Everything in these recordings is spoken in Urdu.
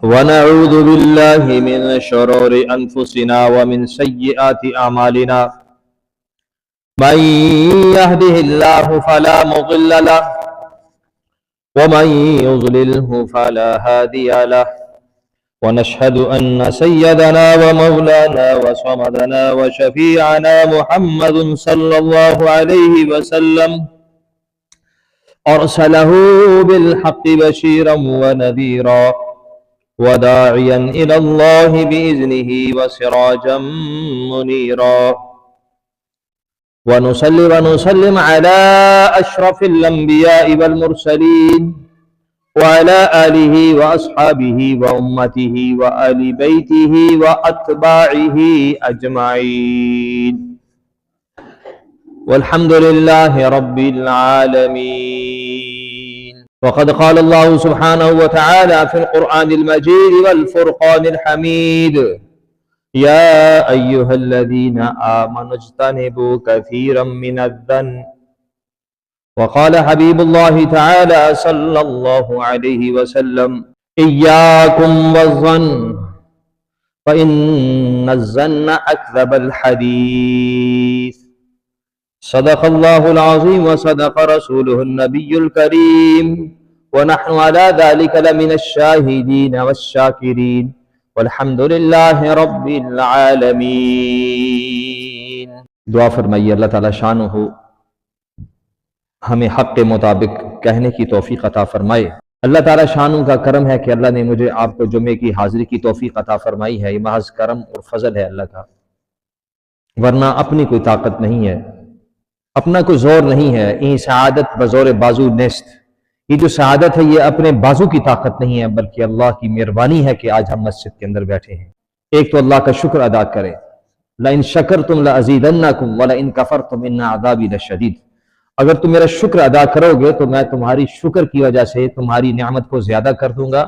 ونعوذ بالله من شرور أنفسنا ومن سيئات أعمالنا من يهده الله فلا مضل له ومن يضلله فلا هادي له ونشهد أن سيدنا ومولانا وصمدنا وشفيعنا محمد صلى الله عليه وسلم أرسله بالحق بشيرا ونذيرا وداعيا إلى الله بإذنه وسراجا منيرا ونصلي ونسلم على أشرف الأنبياء والمرسلين وعلى آله وأصحابه وأمته وآل بيته وأتباعه أجمعين والحمد لله رب العالمين. وقد قال الله سبحانه وتعالى في القرآن المجيد والفرقان الحميد: يا أيها الذين آمنوا اجتنبوا كثيرا من الظن. وقال حبيب الله تعالى صلى الله عليه وسلم: إياكم والظن فإن الظن أكذب الحديث. صدق الله العظيم وصدق رسوله النبي الكريم ونحن على ذلك لمن الشاهدين والشاكرين والحمد لله رب العالمین. دعا فرمائیے اللہ تعالی شانہ ہمیں حق کے مطابق کہنے کی توفیق عطا فرمائے. اللہ تعالی شانہ کا کرم ہے کہ اللہ نے مجھے آپ کو جمعے کی حاضری کی توفیق عطا فرمائی ہے. یہ محض کرم اور فضل ہے اللہ کا، ورنہ اپنی کوئی طاقت نہیں ہے، اپنا کوئی زور نہیں ہے. این سعادت بزور بازو نیست. یہ جو سعادت ہے یہ اپنے بازو کی طاقت نہیں ہے، بلکہ اللہ کی مہربانی ہے کہ آج ہم مسجد کے اندر بیٹھے ہیں. ایک تو اللہ کا شکر ادا کریں. لَإِن شَكَرْتُمْ لَأَزِيدَنَّكُمْ وَلَإِن كَفَرْتُمْ إِنَّ عَذَابِي لَشَدِيدٌ. اگر تم میرا شکر ادا کرو گے تو میں تمہاری شکر کی وجہ سے تمہاری نعمت کو زیادہ کر دوں گا،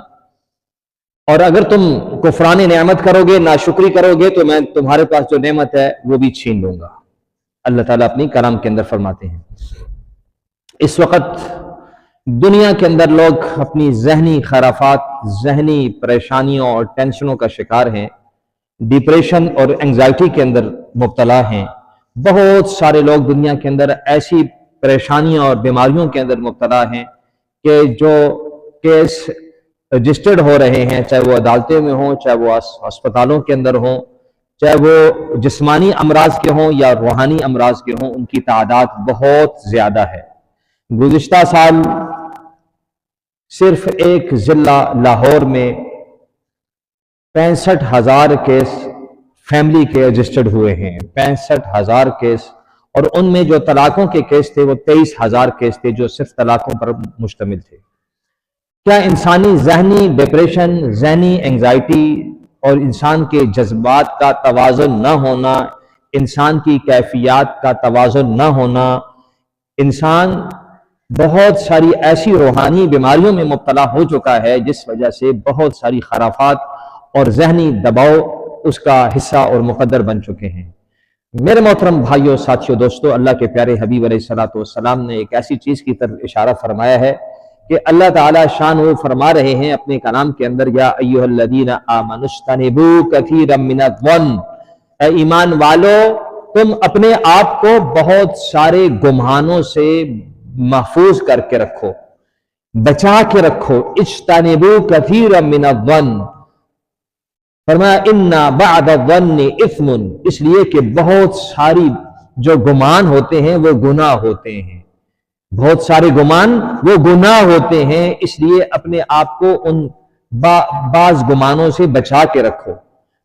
اور اگر تم کفران نعمت کرو گے، ناشکری کرو گے، تو میں تمہارے پاس جو نعمت ہے وہ بھی چھین لوں گا. اللہ تعالیٰ اپنی کلام کے اندر فرماتے ہیں. اس وقت دنیا کے اندر لوگ اپنی ذہنی خرافات، ذہنی پریشانیوں اور ٹینشنوں کا شکار ہیں، ڈپریشن اور انگزائٹی کے اندر مبتلا ہیں. بہت سارے لوگ دنیا کے اندر ایسی پریشانیوں اور بیماریوں کے اندر مبتلا ہیں کہ جو کیس رجسٹرڈ ہو رہے ہیں، چاہے وہ عدالتیں میں ہوں، چاہے وہ ہسپتالوں کے اندر ہوں، چاہے وہ جسمانی امراض کے ہوں یا روحانی امراض کے ہوں، ان کی تعداد بہت زیادہ ہے. گزشتہ سال صرف ایک ضلع لاہور میں 65,000 کیس فیملی کے رجسٹرڈ ہوئے ہیں. 65,000 کیس، اور ان میں جو طلاقوں کے کیس تھے وہ 23,000 کیس تھے جو صرف طلاقوں پر مشتمل تھے. کیا انسانی ذہنی ڈپریشن، ذہنی انگزائٹی اور انسان کے جذبات کا توازن نہ ہونا، انسان کی کیفیات کا توازن نہ ہونا، انسان بہت ساری ایسی روحانی بیماریوں میں مبتلا ہو چکا ہے جس وجہ سے بہت ساری خرافات اور ذہنی دباؤ اس کا حصہ اور مقدر بن چکے ہیں. میرے محترم بھائیوں، ساتھیوں، دوستوں، اللہ کے پیارے حبیب علیہ الصلوۃ والسلام نے ایک ایسی چیز کی طرف اشارہ فرمایا ہے کہ اللہ تعالیٰ شان وہ فرما رہے ہیں اپنے کلام کے اندر: یا ایھا الذین آمنوا اجتنبوا کثیرا من الظن. اے ایمان والو، تم اپنے آپ کو بہت سارے گمانوں سے محفوظ کر کے رکھو، بچا کے رکھو. اجتنبوا کثیرا من الظن، فرمایا ان بعد الظن اثم، اس لیے کہ بہت ساری جو گمان ہوتے ہیں وہ گناہ ہوتے ہیں. بہت سارے گمان وہ گناہ ہوتے ہیں، اس لیے اپنے آپ کو ان بعض گمانوں سے بچا کے رکھو.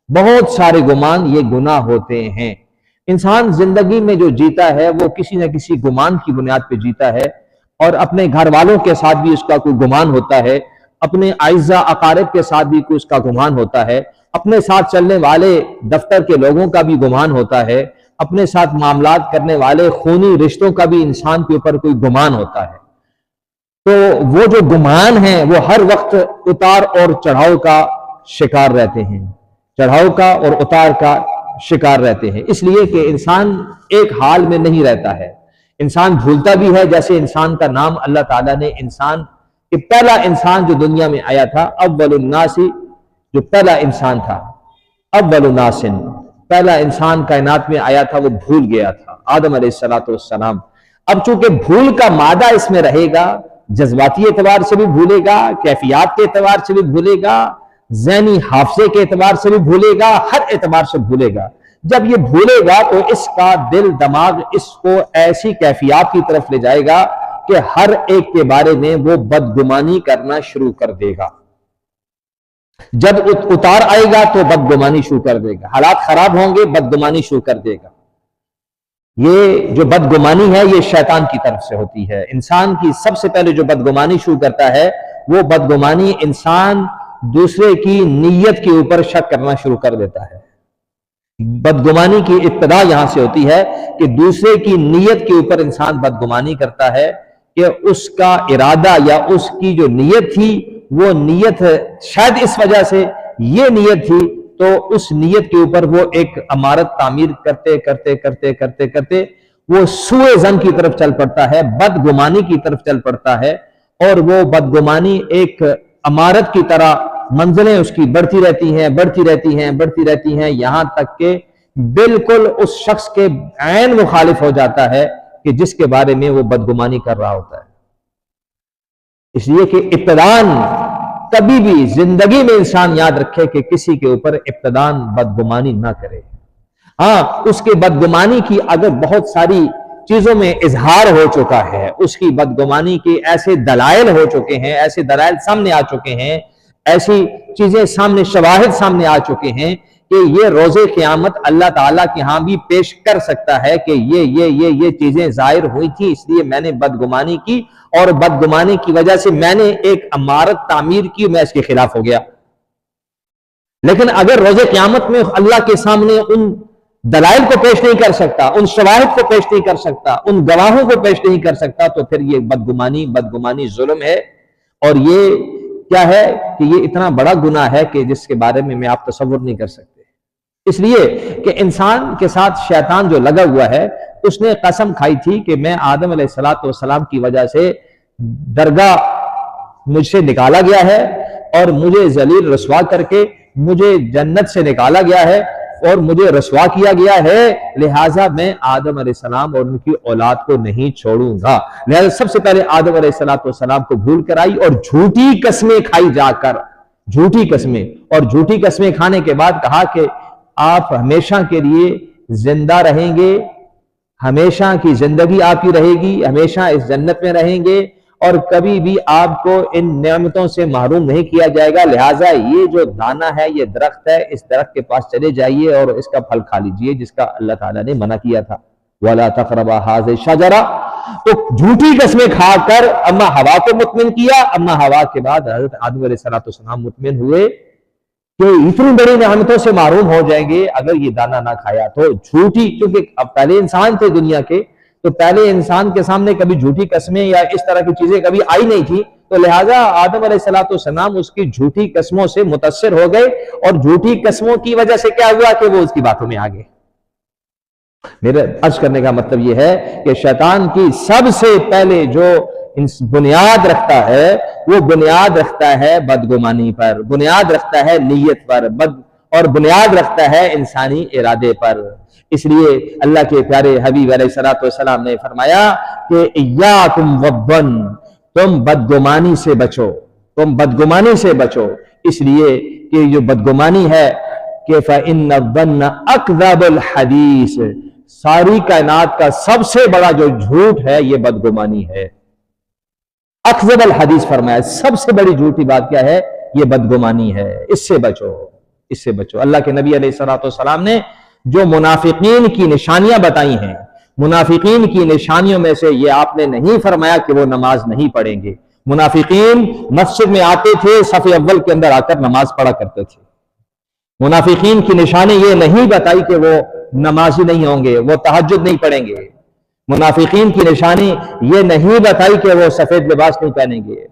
بہت سارے گمان یہ گناہ ہوتے ہیں. انسان زندگی میں جو جیتا ہے وہ کسی نہ کسی گمان کی بنیاد پہ جیتا ہے، اور اپنے گھر والوں کے ساتھ بھی اس کا کوئی گمان ہوتا ہے، اپنے اعزاء اقارب کے ساتھ بھی کوئی اس کا گمان ہوتا ہے، اپنے ساتھ چلنے والے دفتر کے لوگوں کا بھی گمان ہوتا ہے، اپنے ساتھ معاملات کرنے والے خونی رشتوں کا بھی انسان کے اوپر کوئی گمان ہوتا ہے. تو وہ جو گمان ہیں وہ ہر وقت اتار اور چڑھاؤ کا شکار رہتے ہیں، چڑھاؤ کا اور اتار کا شکار رہتے ہیں. اس لیے کہ انسان ایک حال میں نہیں رہتا ہے، انسان بھولتا بھی ہے. جیسے انسان کا نام اللہ تعالیٰ نے انسان کہ پہلا انسان جو دنیا میں آیا تھا، اول الناس جو پہلا انسان تھا، اول ناسن، پہلا انسان کائنات میں آیا تھا، وہ بھول گیا تھا، آدم علیہ السلام۔ اب چونکہ بھول کا مادہ اس میں رہے گا، جذباتی اعتبار سے بھی بھولے گا، کیفیات کے اعتبار سے بھی بھولے گا، ذہنی حافظے کے اعتبار سے بھی بھولے گا، ہر اعتبار سے بھولے گا۔ جب یہ بھولے گا تو اس کا دل دماغ اس کو ایسی کیفیات کی طرف لے جائے گا کہ ہر ایک کے بارے میں وہ بدگمانی کرنا شروع کر دے گا۔ جب اتار آئے گا تو بدگمانی شروع کر دے گا، حالات خراب ہوں گے، بدگمانی شروع کر دے گا۔ یہ جو بدگمانی ہے یہ شیطان کی طرف سے ہوتی ہے۔ انسان کی سب سے پہلے جو بدگمانی شروع کرتا ہے وہ بدگمانی انسان دوسرے کی نیت کے اوپر شک کرنا شروع کر دیتا ہے۔ بدگمانی کی ابتدا یہاں سے ہوتی ہے کہ دوسرے کی نیت کے اوپر انسان بدگمانی کرتا ہے کہ اس کا ارادہ یا اس کی جو نیت تھی وہ نیت شاید اس وجہ سے یہ نیت تھی، تو اس نیت کے اوپر وہ ایک عمارت تعمیر کرتے کرتے کرتے کرتے کرتے وہ سوء ظن کی طرف چل پڑتا ہے، بدگمانی کی طرف چل پڑتا ہے، اور وہ بدگمانی ایک عمارت کی طرح منزلیں اس کی بڑھتی رہتی ہیں، بڑھتی رہتی ہیں، بڑھتی رہتی ہیں، یہاں تک کہ بالکل اس شخص کے عین مخالف ہو جاتا ہے کہ جس کے بارے میں وہ بدگمانی کر رہا ہوتا ہے۔ اس لیے کہ ابتداً کبھی بھی زندگی میں انسان یاد رکھے کہ کسی کے اوپر ابتداً بدگمانی نہ کرے۔ ہاں، اس کے بدگمانی کی اگر بہت ساری چیزوں میں اظہار ہو چکا ہے، اس کی بدگمانی کے ایسے دلائل ہو چکے ہیں، ایسے دلائل سامنے آ چکے ہیں، ایسی چیزیں سامنے، شواہد سامنے آ چکے ہیں کہ یہ روز قیامت اللہ تعالیٰ کے ہاں بھی پیش کر سکتا ہے کہ یہ چیزیں ظاہر ہوئی تھی، اس لیے میں نے بدگمانی کی، اور بدگمانی کی وجہ سے میں نے ایک عمارت تعمیر کی، میں اس کے خلاف ہو گیا۔ لیکن اگر روز قیامت میں اللہ کے سامنے ان دلائل کو پیش نہیں کر سکتا، ان شواہد کو پیش نہیں کر سکتا، ان گواہوں کو پیش نہیں کر سکتا، تو پھر یہ بدگمانی ظلم ہے، اور یہ کیا ہے کہ یہ اتنا بڑا گناہ ہے کہ جس کے بارے میں آپ تصور نہیں کر سکتے۔ اس لیے کہ انسان کے ساتھ شیطان جو لگا ہوا ہے، اس نے قسم کھائی تھی کہ میں آدم علیہ السلام کی وجہ سے درگاہ مجھ سے نکالا گیا ہے، اور مجھے ذلیل رسوا کر کے مجھے جنت سے نکالا گیا ہے اور مجھے رسوا کیا گیا ہے، لہٰذا میں آدم علیہ السلام اور ان کی اولاد کو نہیں چھوڑوں گا۔ لہٰذا سب سے پہلے آدم علیہ السلام کو بھول کر آئی اور جھوٹی قسمیں کھائی جا کر، جھوٹی قسمیں، اور جھوٹی قسمیں کھانے کے بعد کہا کہ آپ ہمیشہ کے لیے زندہ رہیں گے، ہمیشہ کی زندگی آپ کی رہے گی، ہمیشہ اس جنت میں رہیں گے، اور کبھی بھی آپ کو ان نعمتوں سے محروم نہیں کیا جائے گا، لہٰذا یہ جو دانہ ہے، یہ درخت ہے، اس درخت کے پاس چلے جائیے اور اس کا پھل کھا لیجئے جس کا اللہ تعالیٰ نے منع کیا تھا، وَلَا تَقْرَبَا هَٰذِهِ الشَّجَرَةَ۔ تو جھوٹی قسمیں کھا کر اما ہوا کو مطمئن کیا، اما ہوا کے بعد حضرت آدم علیہ السلام مطمئن ہوئے کہ اتنی بڑی نعمتوں سے محروم ہو جائیں گے اگر یہ دانہ نہ کھایا تو۔ جھوٹی، کیونکہ اب پہلے انسان تھے دنیا کے، تو پہلے انسان کے سامنے کبھی جھوٹی قسمیں یا اس طرح کی چیزیں کبھی آئی نہیں تھی، تو لہٰذا آدم علیہ السلام اس کی جھوٹی قسموں سے متاثر ہو گئے، اور جھوٹی قسموں کی وجہ سے کیا ہوا کہ وہ اس کی باتوں میں آ گئے۔ میرے عرض کرنے کا مطلب یہ ہے کہ شیطان کی سب سے پہلے جو بنیاد رکھتا ہے وہ بنیاد رکھتا ہے بدگمانی پر، بنیاد رکھتا ہے نیت پر، اور بنیاد رکھتا ہے انسانی ارادے پر۔ اس لیے اللہ کے پیارے حبیب علیہ السلام نے فرمایا کہ ایاکم والظن، تم بدگمانی سے بچو، تم بدگمانی سے بچو، اس لیے کہ جو بدگمانی ہے کہ فَإِنَّ الظَّنَّ أَكْذَبُ الْحَدِيثِ، ساری کائنات کا سب سے بڑا جو جھوٹ ہے یہ بدگمانی ہے۔ اکذب الحدیث فرمایا، سب سے بڑی جھوٹی بات کیا ہے؟ یہ بدگمانی ہے، اس سے بچو، اس سے بچو۔ اللہ کے نبی علیہ السلام نے جو منافقین کی نشانیاں بتائی ہیں، منافقین کی نشانیوں میں سے یہ آپ نے نہیں فرمایا کہ وہ نماز نہیں پڑھیں گے۔ منافقین مسجد میں آتے تھے، صف اول کے اندر آ کر نماز پڑھا کرتے تھے۔ منافقین کی نشانی یہ نہیں بتائی کہ وہ نمازی نہیں ہوں گے، وہ تہجد نہیں پڑھیں گے۔ منافقین کی نشانی یہ نہیں بتائی کہ وہ سفید لباس نہیں پہنیں گے۔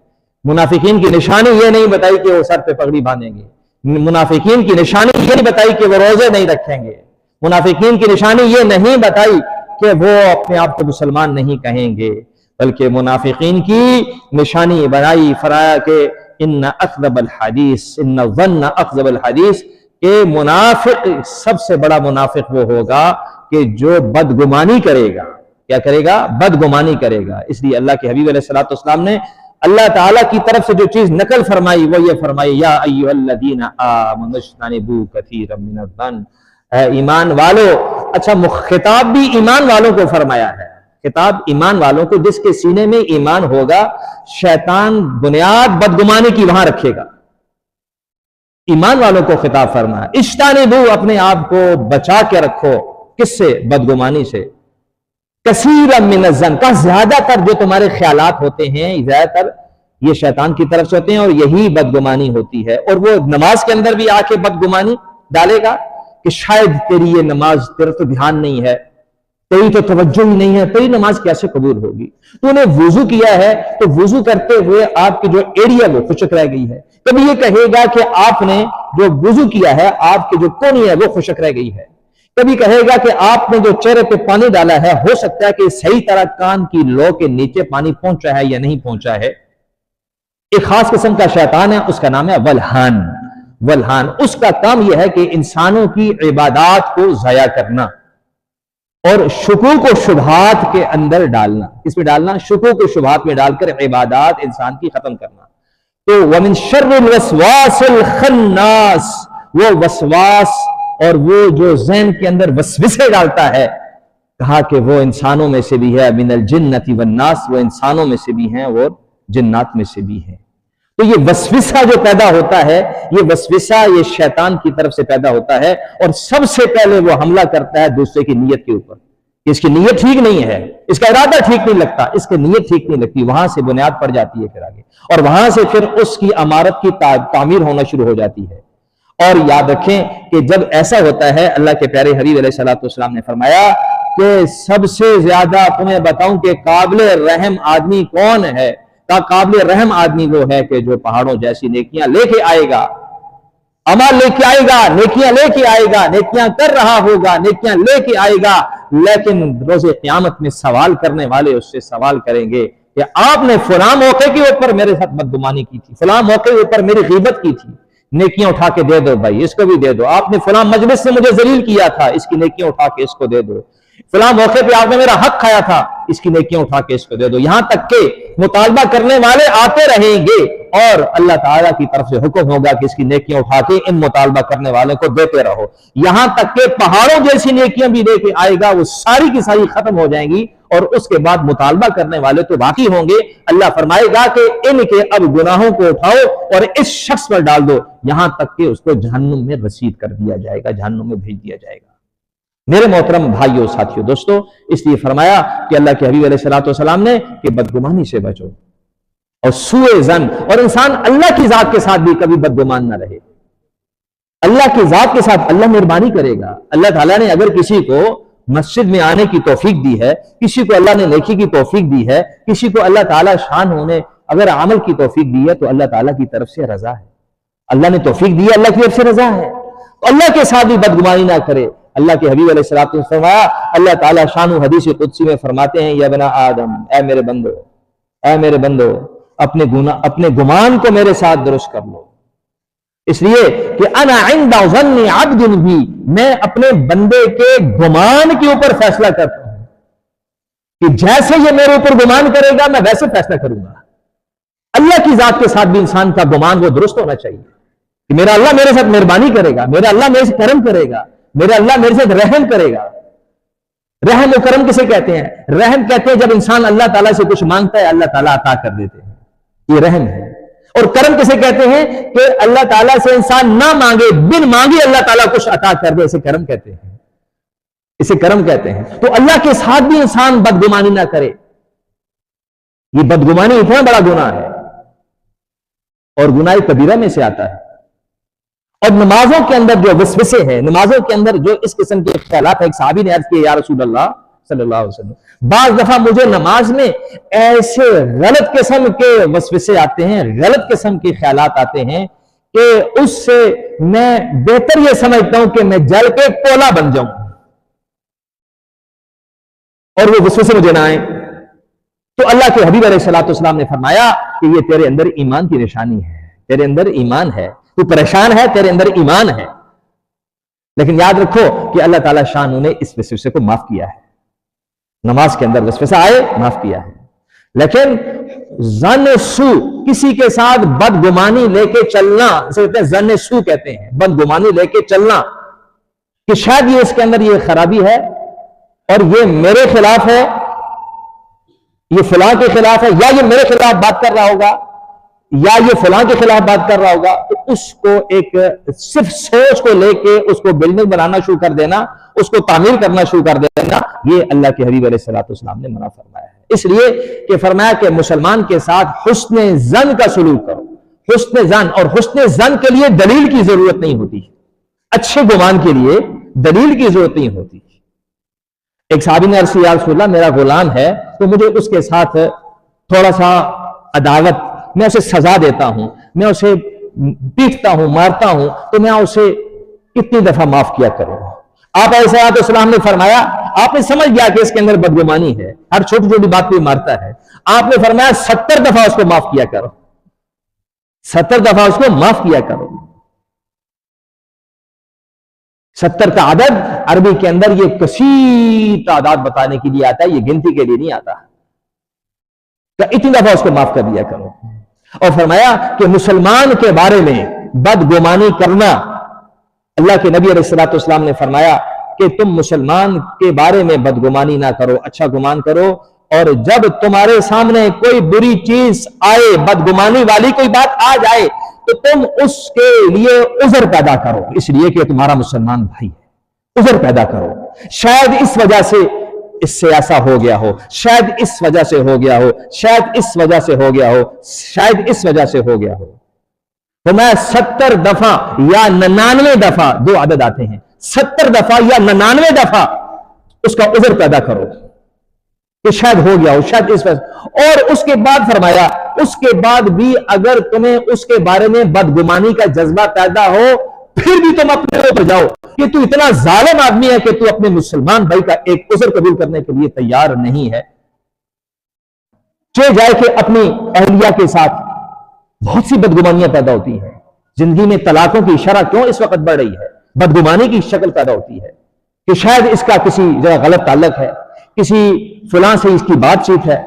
منافقین کی نشانی یہ نہیں بتائی کہ وہ سر پہ پگڑی باندھیں گے۔ منافقین کی نشانی یہ نہیں بتائی کہ وہ روزے نہیں رکھیں گے۔ منافقین کی نشانی یہ نہیں بتائی کہ وہ اپنے آپ کو مسلمان نہیں کہیں گے، بلکہ منافقین کی نشانی بنائی فرمایا کہ ان اکذب الحدیث ان الظن اکذب الحدیث، کہ منافق سب سے بڑا منافق وہ ہوگا کہ جو بدگمانی کرے گا. کیا کرے گا؟ بدگمانی کرے گا. اس لیے اللہ کے حبیب علیہ الصلوۃ والسلام نے اللہ تعالیٰ کی طرف سے جو چیز نقل فرمائی وہ یہ فرمائی، یا ایھا الذین آمنوا اجتنبوا کثیرا من الظن، اے ایمان والو. اچھا، خطاب بھی ایمان والوں کو فرمایا ہے، خطاب ایمان والوں کو. جس کے سینے میں ایمان ہوگا شیطان بنیاد بدگمانی کی وہاں رکھے گا. ایمان والوں کو خطاب فرمایا، اجتنبوا، اپنے آپ کو بچا کے رکھو. کس سے؟ بدگمانی سے. کثیرا من الظن، کا زیادہ تر جو تمہارے خیالات ہوتے ہیں زیادہ تر یہ شیطان کی طرف سے ہوتے ہیں، اور یہی بدگمانی ہوتی ہے. اور وہ نماز کے اندر بھی آ کے بدگمانی ڈالے گا کہ شاید تیری یہ نماز، تیرا تو دھیان نہیں ہے، تیری تو توجہ ہی نہیں ہے، تیری نماز کیسے قبول ہوگی؟ تو نے وضو کیا ہے تو وضو کرتے ہوئے آپ کی جو ایڑی ہے وہ خشک رہ گئی ہے. کبھی یہ کہے گا کہ آپ نے جو وضو کیا ہے آپ کی جو کونی ہے وہ خشک رہ گئی ہے. کبھی کہے گا کہ آپ نے جو چہرے پہ پانی ڈالا ہے ہو سکتا ہے کہ صحیح طرح کان کی لو کے نیچے پانی پہنچا ہے یا نہیں پہنچا ہے. ایک خاص قسم کا شیطان ہے، اس کا نام ہے ولہان. ولہان اس کا کام یہ ہے کہ انسانوں کی عبادات کو ضائع کرنا اور شکوک و شبہات کے اندر ڈالنا. کس میں ڈالنا؟ شکوک و شبہات میں ڈال کر عبادات انسان کی ختم کرنا. تو وَمِن شَرِّ الْوَسْوَاسِ الْخَنَّاسِ، وہ وسواس اور وہ جو ذہن کے اندر وسوسے ڈالتا ہے، کہا کہ وہ انسانوں میں سے بھی ہے. من الجنۃ والناس، وہ انسانوں میں سے بھی ہیں اور جنات میں سے بھی ہیں. تو یہ وسوسہ جو پیدا ہوتا ہے، یہ وسوسہ یہ شیطان کی طرف سے پیدا ہوتا ہے، اور سب سے پہلے وہ حملہ کرتا ہے دوسرے کی نیت کے اوپر. اس کی نیت ٹھیک نہیں ہے، اس کا ارادہ ٹھیک نہیں لگتا، اس کی نیت ٹھیک نہیں لگتی. وہاں سے بنیاد پڑ جاتی ہے پھر آگے، اور وہاں سے پھر اس کی عمارت کی تعمیر ہونا شروع ہو جاتی ہے. اور یاد رکھیں کہ جب ایسا ہوتا ہے، اللہ کے پیارے حبیب علیہ الصلوۃ والسلام نے فرمایا کہ سب سے زیادہ تمہیں بتاؤں کہ قابل رحم آدمی کون ہے؟ قابل رحم آدمی وہ ہے کہ جو پہاڑوں جیسی نیکیاں لے کے آئے گا، عمل لے کے آئے گا، نیکیاں لے کے آئے گا، نیکیاں کر رہا ہوگا، نیکیاں لے کے آئے گا، لیکن روز قیامت میں سوال کرنے والے اس سے سوال کریں گے کہ آپ نے فلاں موقع کے اوپر میرے ساتھ بدگمانی کی تھی، فلاں موقع کے اوپر میری غیبت کی تھی، نیکیاں اٹھا کے دے دو بھائی، اس کو بھی دے دو. آپ نے فلاں مجلس سے مجھے ذلیل کیا تھا، اس کی نیکیاں اٹھا کے اس کو دے دو. فلاں موقع پہ آپ نے میرا حق کھایا تھا، اس کی نیکیاں اٹھا کے اس کو دے دو. یہاں تک کہ مطالبہ کرنے والے آتے رہیں گے اور اللہ تعالیٰ کی طرف سے حکم ہوگا کہ اس کی نیکیاں اٹھا کے ان مطالبہ کرنے والوں کو دیتے رہو. یہاں تک کہ پہاڑوں جیسی نیکیاں بھی لے کے آئے گا، وہ ساری کی ساری ختم ہو جائیں گی، اور اس کے بعد مطالبہ کرنے والے تو باقی ہوں گے. اللہ فرمائے گا کہ ان کے اب گناہوں کو اٹھاؤ اور اس شخص پر ڈال دو، یہاں تک کہ اس کو جہنم میں رسید کر دیا جائے گا، جہنم میں بھیج دیا جائے گا. میرے محترم بھائیوں ساتھیوں دوستو، اس لیے فرمایا کہ اللہ کے حبیب علیہ الصلوۃ والسلام نے کہ بدگمانی سے بچو اور سوء ظن، اور انسان اللہ کی ذات کے ساتھ بھی کبھی بدگمان نہ رہے. اللہ کی ذات کے ساتھ اللہ مہربانی کرے گا. اللہ تعالیٰ نے اگر کسی کو مسجد میں آنے کی توفیق دی ہے، کسی کو اللہ نے نیکی کی توفیق دی ہے، کسی کو اللہ تعالیٰ شان ہونے اگر عمل کی توفیق دی ہے، تو اللہ تعالیٰ کی طرف سے رضا ہے. اللہ نے توفیق دی ہے، اللہ کی طرف سے رضا ہے. تو اللہ کے ساتھ بھی بدگمانی نہ کرے. اللہ کے حبیب علیہ الصلوۃ والسلام نے فرمایا، اللہ تعالیٰ شان و حدیث قدسی میں فرماتے ہیں، یا بنا آدم، اے میرے بندو، اے میرے بندو، اپنے گمان کو میرے ساتھ درست کر لو. اس لیے کہ انا عند ظن عبد بھی، میں اپنے بندے کے گمان کے اوپر فیصلہ کرتا ہوں کہ جیسے یہ میرے اوپر گمان کرے گا میں ویسے فیصلہ کروں گا. اللہ کی ذات کے ساتھ بھی انسان کا گمان وہ درست ہونا چاہیے کہ میرا اللہ میرے ساتھ مہربانی کرے گا، میرا اللہ میرے سے کرم کرے گا، میرا اللہ میرے ساتھ رحم کرے گا. رحم و کرم کسے کہتے ہیں؟ رحم کہتے ہیں جب انسان اللہ تعالیٰ سے کچھ مانگتا ہے اللہ تعالیٰ عطا کر دیتے ہیں، یہ رحم ہے. اور کرم کسے کہتے ہیں؟ کہ اللہ تعالیٰ سے انسان نہ مانگے، بن مانگے اللہ تعالیٰ کچھ عطا کر دے، اسے کرم کہتے ہیں، اسے کرم کہتے ہیں. تو اللہ کے ساتھ بھی انسان بدگمانی نہ کرے. یہ بدگمانی اتنا بڑا گناہ ہے اور گناہ کبیرہ میں سے آتا ہے. اور نمازوں کے اندر جو وسوسے ہیں، نمازوں کے اندر جو اس قسم کے خیالات ہیں، ایک صحابی نے عرض کیا، یا رسول اللہ صلی اللہ علیہ وسلم، بعض دفعہ مجھے نماز میں ایسے غلط قسم کے وسوسے آتے ہیں، غلط قسم کے خیالات آتے ہیں کہ اس سے میں بہتر یہ سمجھتا ہوں کہ میں جل کے کولا بن جاؤں اور وہ وسوسے مجھے نہ آئیں. تو اللہ کے حبیب علیہ الصلوۃ والسلام نے فرمایا کہ یہ تیرے اندر ایمان کی نشانی ہے، تیرے اندر ایمان ہے، تو پریشان ہے، تیرے اندر ایمان ہے، لیکن یاد رکھو کہ اللہ تعالیٰ شان نے اس وسوسے کو معاف کیا ہے، نماز کے اندر وسوسہ آئے معاف کیا ہے، لیکن ظن سو، کسی کے ساتھ بدگمانی لے کے چلنا، اسے کہتے ہیں ظن سو، کہتے ہیں بدگمانی لے کے چلنا، کہ شاید یہ اس کے اندر یہ خرابی ہے اور یہ میرے خلاف ہے، یہ فلاں کے خلاف ہے، یا یہ میرے خلاف بات کر رہا ہوگا، یا یہ فلاں کے خلاف بات کر رہا ہوگا، تو اس کو ایک صرف سوچ کو لے کے اس کو بلڈنگ بنانا شروع کر دینا، اس کو تعمیر کرنا شروع کر دینا، یہ اللہ کے حبیب علیہ السلام نے منع فرمایا ہے۔ اس لیے کہ فرمایا کہ مسلمان کے ساتھ حسن ظن کا سلوک کرو، حسن ظن، اور حسن ظن کے لیے دلیل کی ضرورت نہیں ہوتی، اچھے گمان کے لیے دلیل کی ضرورت نہیں ہوتی۔ ایک صحابی نے عرض کیا یا رسول اللہ، میرا غلام ہے تو مجھے اس کے ساتھ تھوڑا سا عداوت، میں اسے سزا دیتا ہوں، میں اسے پیٹتا ہوں، مارتا ہوں، تو میں اسے کتنی دفعہ معاف کیا کروں؟ آپ علیہ السلام نے فرمایا، آپ نے سمجھ گیا کہ اس کے اندر بدگمانی ہے، ہر چھوٹی چھوٹی بات پہ مارتا ہے، آپ نے فرمایا 70 دفعہ اس کو معاف کیا کرو، 70 دفعہ اس کو معاف کیا کرو۔ 70 کا عدد عربی کے اندر یہ کثیر تعداد بتانے کے لیے آتا ہے، یہ گنتی کے لیے نہیں آتا، کہ اتنی دفعہ اس کو معاف کر دیا کرو۔ اور فرمایا کہ مسلمان کے بارے میں بدگمانی کرنا، اللہ کے نبی علیہ السلام نے فرمایا کہ تم مسلمان کے بارے میں بدگمانی نہ کرو، اچھا گمان کرو، اور جب تمہارے سامنے کوئی بری چیز آئے، بدگمانی والی کوئی بات آ جائے، تو تم اس کے لیے عذر پیدا کرو، اس لیے کہ تمہارا مسلمان بھائی ہے، عذر پیدا کرو، شاید اس وجہ سے اس سے ایسا ہو گیا ہو، شاید اس وجہ سے ہو گیا ہو، شاید اس وجہ سے ہو گیا ہو، شاید اس وجہ سے ہو گیا ہو۔ تو میں 70 دفعہ یا 99 دفعہ، دو عدد آتے ہیں، 70 دفعہ یا 99 دفعہ اس کا عذر پیدا کرو کہ شاید ہو گیا ہو، شاید اس وجہ۔ اور اس کے بعد فرمایا، اس کے بعد بھی اگر تمہیں اس کے بارے میں بدگمانی کا جذبہ پیدا ہو، پھر بھی تم اپنے اوپر جاؤ کہ تو اتنا ظالم آدمی ہے کہ تو اپنے مسلمان بھائی کا ایک عذر قبول کرنے کے لیے تیار نہیں ہے۔ چلے جائے کہ اپنی اہلیہ کے ساتھ بہت سی بدگمانیاں پیدا ہوتی ہیں، زندگی میں طلاقوں کی شرح کیوں اس وقت بڑھ رہی ہے؟ بدگمانی کی شکل پیدا ہوتی ہے کہ شاید اس کا کسی جگہ غلط تعلق ہے، کسی فلاں سے اس کی بات چیت ہے،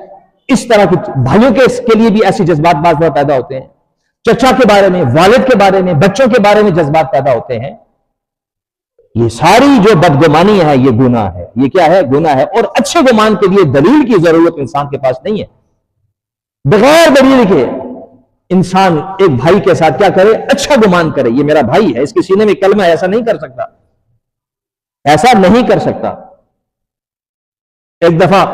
اس طرح کی بھائیوں کے لیے بھی ایسی جذبات بعض بار پیدا ہوتے ہیں، چچا کے بارے میں، والد کے بارے میں، بچوں کے بارے میں جذبات پیدا ہوتے ہیں۔ یہ ساری جو بدگمانی ہے یہ گناہ ہے، یہ کیا ہے؟ گناہ ہے۔ اور اچھے گمان کے لیے دلیل کی ضرورت انسان کے پاس نہیں ہے، بغیر دلیل کے انسان ایک بھائی کے ساتھ کیا کرے؟ اچھا گمان کرے، یہ میرا بھائی ہے، اس کے سینے میں کلمہ ہے، ایسا نہیں کر سکتا، ایسا نہیں کر سکتا۔ ایک دفعہ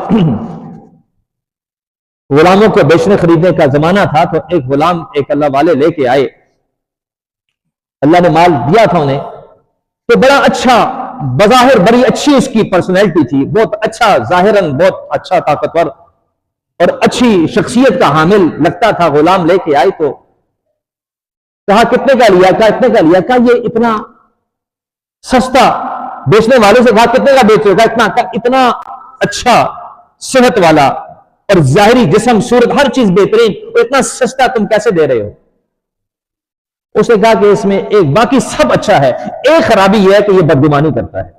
غلاموں کو بیچنے خریدنے کا زمانہ تھا، تو ایک غلام ایک اللہ والے لے کے آئے، اللہ نے مال دیا تھا انہیں، تو بڑا اچھا، بظاہر بڑی اچھی اس کی پرسنالٹی تھی، بہت اچھا، ظاہراً بہت اچھا، طاقتور اور اچھی شخصیت کا حامل لگتا تھا۔ غلام لے کے آئے تو کہا کتنے کا لیا؟ کہا اتنے کا لیا۔ کہا یہ اتنا سستا؟ بیچنے والے سے کہا کتنے کا بیچ رہے ہو؟ کہا اتنا اچھا، صحت والا اور ظاہری جسم صورت ہر چیز بہترین، اور اتنا سستا تم کیسے دے رہے ہو؟ اس نے کہا کہ اس میں ایک، باقی سب اچھا ہے، ایک خرابی یہ ہے کہ یہ بدگمانی کرتا ہے،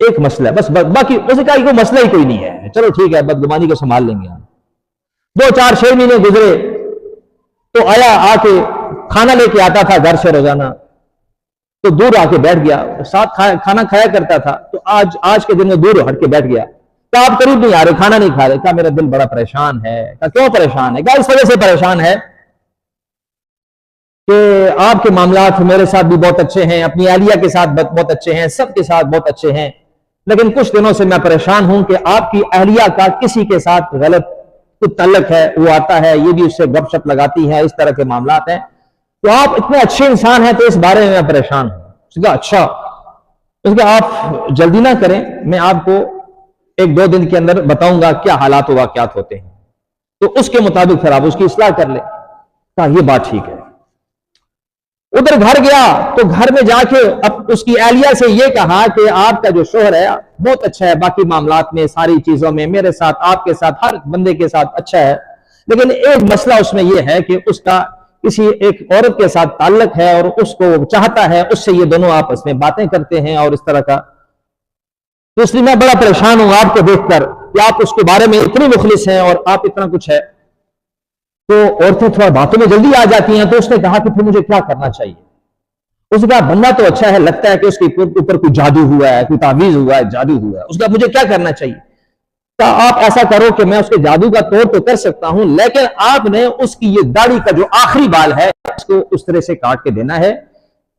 ایک مسئلہ ہے بس، باقی اسے کہا کہ مسئلہ ہی کوئی نہیں ہے، چلو ٹھیک ہے بدگمانی کو سنبھال لیں گے ہم۔ 2-4-6 مہینے گزرے تو آیا، آ کے کھانا لے کے آتا تھا گھر سے روزانہ، تو دور آ کے بیٹھ گیا، ساتھ کھانا کھایا کرتا تھا، تو آج کے دن میں دور ہٹ کے بیٹھ گیا۔ کہا آپ قریب نہیں آ رہے، کھانا نہیں کھا رہے؟ کہا میرا دل بڑا پریشان ہے۔ کہا کیوں پریشان ہے؟ کہا اس وجہ سے پریشان ہے کہ آپ کے معاملات میرے ساتھ بھی بہت اچھے ہیں، اپنی اہلیہ کے ساتھ بہت اچھے ہیں، سب کے ساتھ بہت اچھے ہیں، لیکن کچھ دنوں سے میں پریشان ہوں کہ آپ کی اہلیہ کا کسی کے ساتھ غلط کچھ تعلق ہے، وہ آتا ہے، یہ بھی اس سے گپ شپ لگاتی ہے، اس طرح کے معاملات ہیں، تو آپ اتنے اچھے انسان ہیں تو اس بارے میں میں پریشان ہوں۔ اس نے کہا اچھا، اس نے کہا آپ جلدی نہ کریں، میں آپ کو 1-2 دن کے اندر بتاؤں گا کیا حالات و واقعات ہوتے ہیں، تو اس کے مطابق پھر آپ اس کی اصلاح کر لیں۔ کہا یہ بات ٹھیک ہے۔ ادھر گھر گیا تو گھر میں جا کے اب اس کی اہلیہ سے یہ کہا کہ آپ کا جو شوہر ہے بہت اچھا ہے، باقی معاملات میں، ساری چیزوں میں، میرے ساتھ، آپ کے ساتھ، ہر بندے کے ساتھ اچھا ہے، لیکن ایک مسئلہ اس میں یہ ہے کہ اس کا کسی ایک عورت کے ساتھ تعلق ہے اور اس کو چاہتا ہے، اس سے یہ دونوں آپس میں باتیں کرتے ہیں اور اس طرح کا، تو اس لیے میں بڑا پریشان ہوں آپ کو دیکھ کر کہ آپ اس کے بارے میں اتنی مخلص ہیں اور آپ اتنا کچھ ہے۔ تو عورتیں تھوڑا باتوں میں جلدی آ جاتی ہیں، تو اس نے کہا کہ پھر مجھے کیا کرنا چاہیے؟ اس نے کہا بندہ تو اچھا ہے، لگتا ہے کہ اس کے اوپر کوئی جادو ہوا ہے، کوئی تعویذ ہوا ہے، جادو ہوا ہے۔ اس نے کہا مجھے کیا کرنا چاہیے؟ کہا آپ ایسا کرو کہ میں اس کے جادو کا توڑ تو کر سکتا ہوں، لیکن آپ نے اس کی یہ داڑھی کا جو آخری بال ہے اس کو اس طرح سے کاٹ کے دینا ہے،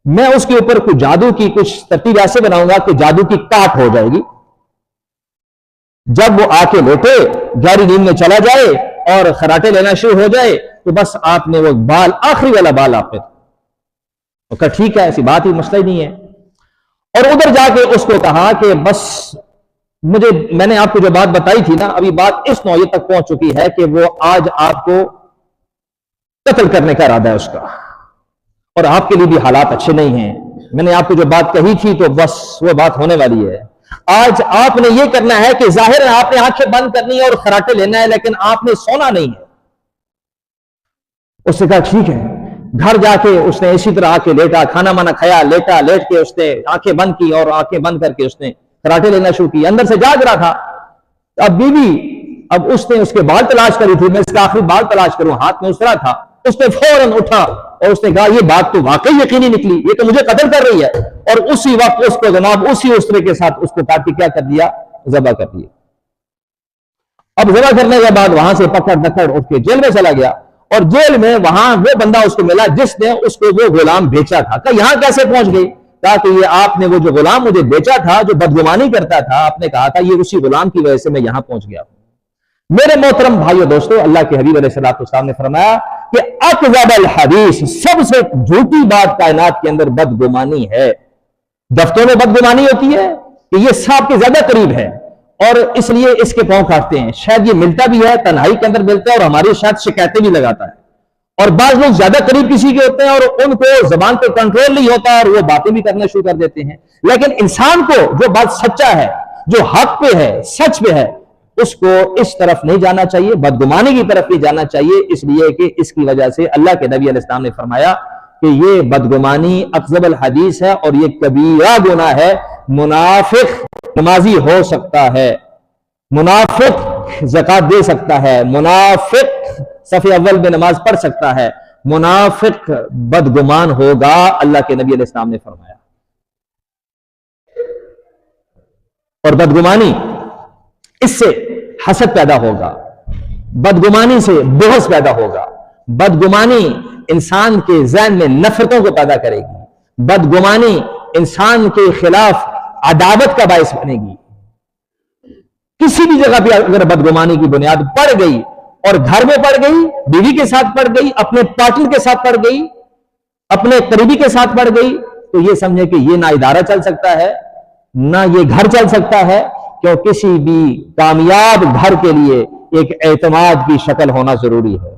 میں اس کے اوپر کوئی جادو کی کچھ ترتیب ایسے بناؤں گا کہ جادو کی کاٹ ہو جائے گی، جب وہ آ کے لیٹے گہری نیند میں چلا جائے اور خراٹے لینا شروع ہو جائے تو بس آپ نے وہ بال، آخری والا بال آپ نے، کہا ٹھیک ہے، ایسی بات ہی، مسئلہ ہی نہیں ہے۔ اور ادھر جا کے اس کو کہا کہ بس میں نے آپ کو جو بات بتائی تھی نا، ابھی بات اس نوعیت تک پہنچ چکی ہے کہ وہ آج آپ کو قتل کرنے کا ارادہ ہے اس کا، اور آپ کے لیے بھی حالات اچھے نہیں ہیں۔ میں نے آپ کو جو بات کہی تھی تو بس وہ بات ہونے والی ہے۔ آج آپ نے یہ کرنا ہے کہ ظاہر ہے آپ نے آنکھیں بند کرنی ہے اور خراٹے لینا ہے، لیکن آپ نے سونا نہیں ہے۔ اس نے کہا ٹھیک ہے۔ گھر جا کے اس نے اسی طرح آ کے لیٹا، کھانا مانا کھایا، لیٹا، لیٹ کے اس نے آنکھیں بند کی اور آنکھیں بند کر کے اس نے خراٹے لینا شروع کی، اندر سے جاگ رہا تھا۔ اب بیوی، اب اس نے اس کے بال تلاش کری تھی، میں اس کا آخری بال تلاش کروں، ہاتھ میں اس طرح تھا، اس نے فوراً اٹھا اور اس نے کہا یہ بات تو واقعی یقینی نکلی، یہ تو مجھے قتل کر رہی ہے، اور اسی وقت اس کو جناب اسی اسرے کے ساتھ اس کو کاٹ کے کیا کر دیا، ذبح کر دیا۔ اب ذبح کرنے کے بعد وہاں سے پکڑ دکڑ اٹھ کے جیل میں چلا گیا، اور جیل میں وہاں وہ بندہ اس کو ملا جس نے اس کو وہ غلام بیچا تھا۔ کہ یہاں کیسے پہنچ گئی؟ کہا کہ یہ آپ نے وہ جو غلام مجھے بیچا تھا، جو بدگمانی کرتا تھا، آپ نے کہا تھا یہ اسی غلام کی وجہ سے میں یہاں پہنچ گیا ہوں۔ میرے محترم بھائیو دوستو، اللہ کے حبیب علیہ السلام نے فرمایا کہ اکذب الحدیث، سب سے جھوٹی بات کائنات کے اندر بدگمانی ہے۔ دفتروں میں بدگمانی ہوتی ہے کہ یہ صاحب کے زیادہ قریب ہے اور اس لیے اس کے پاؤں کاٹتے ہیں، شاید یہ ملتا بھی ہے، تنہائی کے اندر ملتا ہے اور ہماری شاید شکایتیں بھی لگاتا ہے، اور بعض لوگ زیادہ قریب کسی کے ہوتے ہیں اور ان کو زبان پہ کنٹرول نہیں ہوتا اور وہ باتیں بھی کرنا شروع کر دیتے ہیں۔ لیکن انسان کو جو بات سچا ہے، جو حق پہ ہے، سچ پہ ہے، اس کو اس طرف نہیں جانا چاہیے، بدگمانی کی طرف نہیں جانا چاہیے، اس لیے کہ اس کی وجہ سے اللہ کے نبی علیہ السلام نے فرمایا کہ یہ بدگمانی اکذب الحدیث ہے اور یہ کبیرہ گناہ ہے۔ منافق نمازی ہو سکتا ہے، منافق زکات دے سکتا ہے، منافق صف اول میں نماز پڑھ سکتا ہے، منافق بدگمان ہوگا، اللہ کے نبی علیہ السلام نے فرمایا۔ اور بدگمانی، اس سے حسد پیدا ہوگا، بدگمانی سے بغض پیدا ہوگا، بدگمانی انسان کے ذہن میں نفرتوں کو پیدا کرے گی، بدگمانی انسان کے خلاف عداوت کا باعث بنے گی۔ کسی بھی جگہ پہ اگر بدگمانی کی بنیاد پڑ گئی، اور گھر میں پڑ گئی، بیوی کے ساتھ پڑ گئی، اپنے پارٹنر کے ساتھ پڑ گئی، اپنے قریبی کے ساتھ پڑ گئی، تو یہ سمجھے کہ یہ نہ ادارہ چل سکتا ہے، نہ یہ گھر چل سکتا ہے، کیوں کسی بھی کامیاب گھر کے لیے ایک اعتماد کی شکل ہونا ضروری ہے،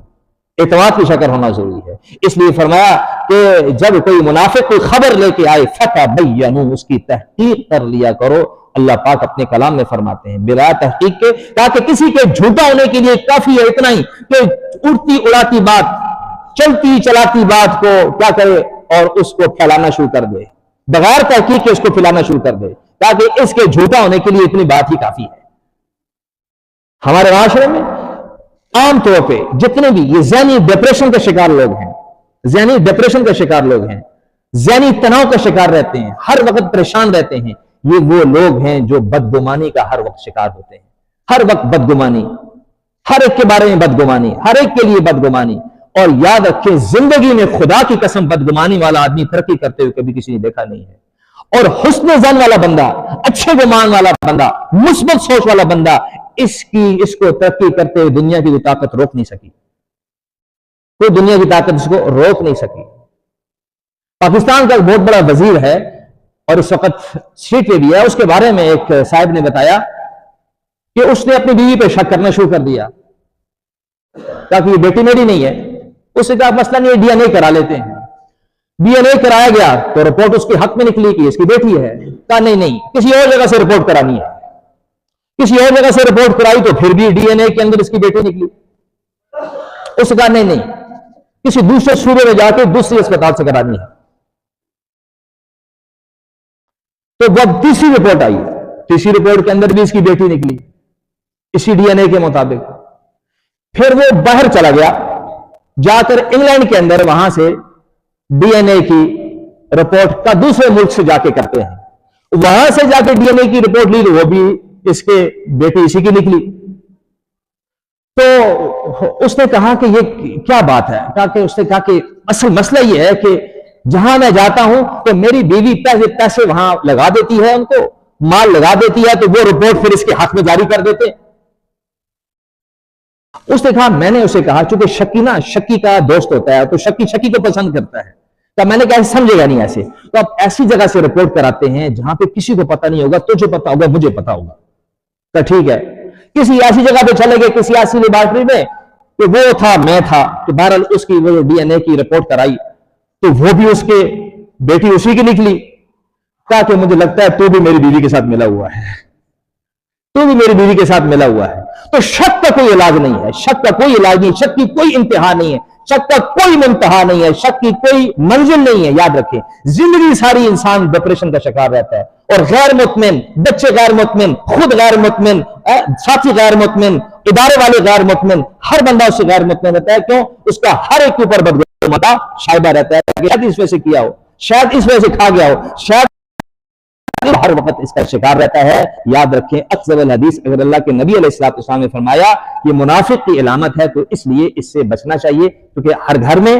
اعتماد کی شکل ہونا ضروری ہے۔ اس لیے فرمایا کہ جب کوئی منافق کوئی خبر لے کے آئے فتبینوا، اس کی تحقیق کر لیا کرو۔ اللہ پاک اپنے کلام میں فرماتے ہیں بلا تحقیق کے، تاکہ کسی کے جھوٹا ہونے کے لیے کافی ہے اتنا ہی کہ اڑتی اڑاتی بات، چلتی چلاتی بات کو کیا کرے اور اس کو پھیلانا شروع کر دے، بغیر تحقیق کے اس کو پھیلانا شروع کر دے، تاکہ اس کے جھوٹا ہونے کے لیے اتنی بات ہی کافی ہے۔ ہمارے معاشرے میں عام طور پہ جتنے بھی یہ ذہنی ڈپریشن کا شکار لوگ ہیں، ذہنی ڈپریشن کا شکار لوگ ہیں، ذہنی تناؤ کا شکار رہتے ہیں، ہر وقت پریشان رہتے ہیں، یہ وہ لوگ ہیں جو بدگمانی کا ہر وقت شکار ہوتے ہیں۔ ہر وقت بدگمانی، ہر ایک کے بارے میں بدگمانی، ہر ایک کے لیے بدگمانی۔ اور یاد رکھیں زندگی میں خدا کی قسم بدگمانی والا آدمی ترقی کرتے ہوئے کبھی کسی نے دیکھا نہیں ہے۔ اور حسن ظن والا بندہ، اچھے گمان والا بندہ، مثبت سوچ والا بندہ، اس کو ترقی کرتے ہوئے دنیا کی کوئی طاقت روک نہیں سکی، کوئی دنیا کی طاقت اس کو روک نہیں سکی۔ پاکستان کا ایک بہت بڑا وزیر ہے اور اس وقت سیٹ پہ بھی ہے، اس کے بارے میں ایک صاحب نے بتایا کہ اس نے اپنی بیوی پہ شک کرنا شروع کر دیا، تاکہ یہ بیٹی میری نہیں ہے۔ اس نے کہا مسئلہ نہیں، ڈی این اے کرا لیتے ہیں۔ ڈی این اے کرایا گیا تو رپورٹ اس کے حق میں نکلی کہ اس کی بیٹی ہے۔ کہا نہیں، کسی اور جگہ سے رپورٹ کرانی ہے۔ کسی اور جگہ سے رپورٹ کرائی تو پھر بھی ڈی این اے کے اندر اس کی بیٹی نکلی۔ اس نے کہا نہیں، کسی دوسرے صوبے میں جا کے دوسری اسپتال سے کرانی ہے. تو وہ تیسری رپورٹ آئی, تیسری رپورٹ کے اندر بھی اس کی بیٹی نکلی اسی ڈی این اے کے مطابق. پھر وہ باہر چلا گیا, جا کر انگلینڈ کے اندر وہاں سے ڈی این اے کی رپورٹ کا دوسرے ملک سے جا کے کرتے ہیں. وہاں سے جا کے ڈی این اے کی رپورٹ لی تو وہ بھی اس کے بیٹی اسی کی نکلی. تو اس نے کہا کہ یہ کیا بات ہے, اس نے کہا کہ اصل مسئلہ یہ ہے کہ جہاں میں جاتا ہوں تو میری بیوی پیسے وہاں لگا دیتی ہے, ان کو مال لگا دیتی ہے, تو وہ رپورٹ پھر اس کے حق میں جاری کر دیتے. اس نے کہا, میں نے اسے کہا چونکہ شکی کا دوست ہوتا ہے تو شکی کو پسند کرتا ہے, تو میں نے کہا سمجھے گا نہیں ایسے, تو آپ ایسی جگہ سے رپورٹ کراتے ہیں جہاں پہ کسی کو پتہ نہیں ہوگا, تجھے پتہ ہوگا مجھے پتہ ہوگا. تو ٹھیک ہے, کسی ایسی جگہ پہ چلے گئے, کسی ایسی لیبارٹری میں کہ وہ تھا میں تھا, تو بہرحال اس کی وہ ڈی این اے کی رپورٹ کرائی تو وہ بھی اس کے بیٹی اسی کی نکلی. کہا کہ مجھے لگتا ہے تو بھی میری بیوی کے ساتھ ملا ہوا ہے, تو بھی میری بیوی کے ساتھ ملا ہوا ہے. تو شک کا کوئی علاج نہیں ہے, شک کا کوئی علاج نہیں, شک کی کوئی انتہا نہیں ہے, شک کا کوئی منتہا نہیں ہے, شک کی کوئی منزل نہیں ہے. یاد رکھیں, زندگی ساری انسان ڈپریشن کا شکار رہتا ہے, اور غیر مطمئن, بچے غیر مطمئن, خود غیر مطمئن, ساتھی غیر مطمئن, ادارے والے غیر مطمئن, ہر بندہ اس سے غیر مطمئن رہتا ہے. کیوں؟ اس کا ہر ایک کے اوپر بدگمانیوں شائبہ رہتا ہے کہ شاید اس وجہ سے کیا ہو, شاید اس وجہ سے کھا گیا ہو, شاید ہر وقت اس کا شکار رہتا ہے. یاد رکھیں, اکثر الحدیث اگر اللہ کے نبی علیہ السلام نے فرمایا یہ منافق کی علامت ہے, تو اس لیے اس سے بچنا چاہیے, کیونکہ ہر گھر میں,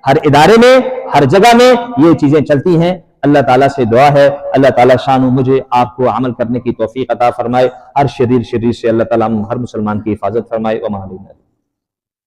ہر ادارے میں, ہر جگہ میں یہ چیزیں چلتی ہیں. اللہ تعالیٰ سے دعا ہے اللہ تعالیٰ شان و مجھے آپ کو عمل کرنے کی توفیق عطا فرمائے. ہر شریر سے اللہ تعالیٰ ہر مسلمان کی حفاظت فرمائے.